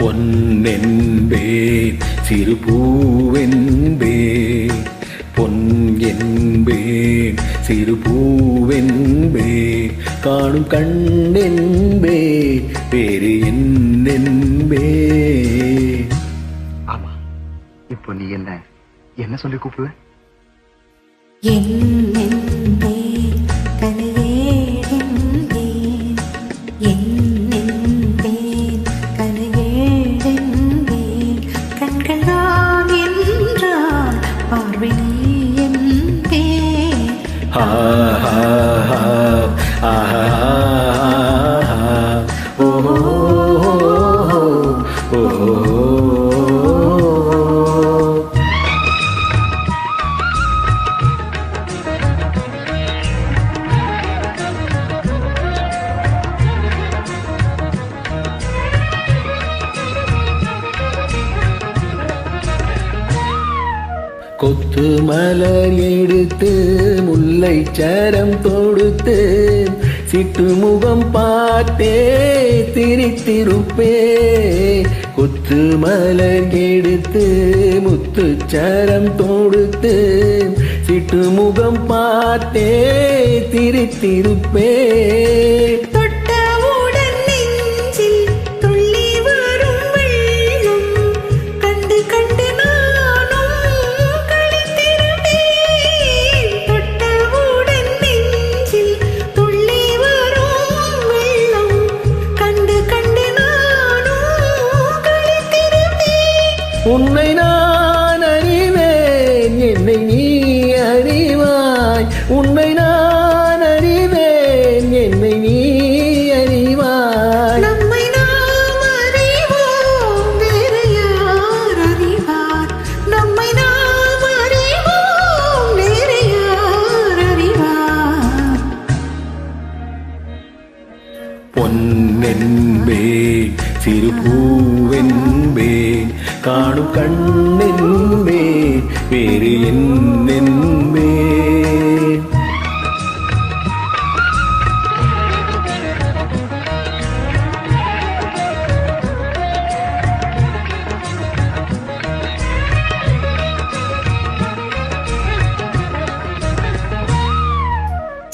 பொன்னென்பேன் சிறு பூவென்பேன், பொன் என்பேன் சிறு பூவென்பேன், காணும் கண்ணென்பேன் வேறு என்னென்பேன். ஆமா, இப்போ நீ என்ன சொல்லி கூப்பிடுவ? கொத்து மலர் எடுத்து முல்லை சரம் தொடுத்து சிட்டு முகம் பார்த்தே திரித்திருப்பே. கொத்து மலர் எடுத்து முத்து சரம் தொடுத்து சிட்டு முகம் பார்த்தே திரித்திருப்பே. உன்னை நான் அறிவேன், என்னை நீ அறிவாய். உன்னை நான் அறிவேன், என்னை நீ அறிவாய். நம்மை நாம் அறிவோம், வேறு யார் அறிவார்? நம்மை நாம் அறிவோம், வேறு யார் அறிவார்? பொன்னென்பேன் சிறு பூவென்பேன், காணும் கண்ணென்பேன் வேறு என்னென்பேன்.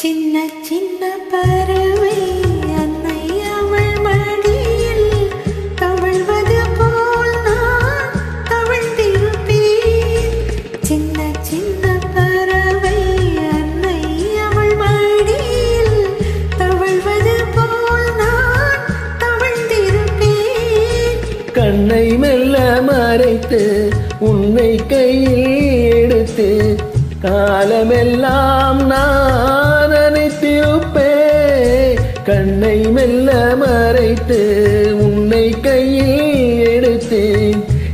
சின்ன சின்ன பறவை அன்னை அவள் மடியில் தவழ்வது போல் நான் தவழ்ந்திருப்பேன். சின்ன சின்ன பறவை அன்னை அவள் மடியில் தவழ்வது போல் நான் தவழ்ந்திருப்பேன். கண்ணை மெல்ல மறைத்து உன்னை கையில் எடுத்து காலமெல்லாம் நான் அனைத்திருப்பேன். கண்ணை மெல்ல மறைத்து உன்னை கையில் எடுத்து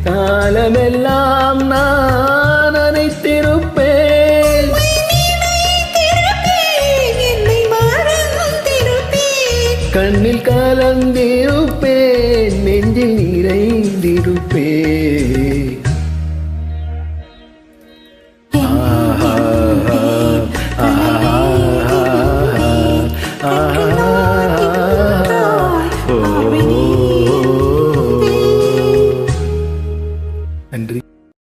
காலமெல்லாம் நான் அனைத்திருப்பேன். கண்ணில் கலந்திருப்பேன், நெஞ்சில் நிறைந்திருப்பேன்.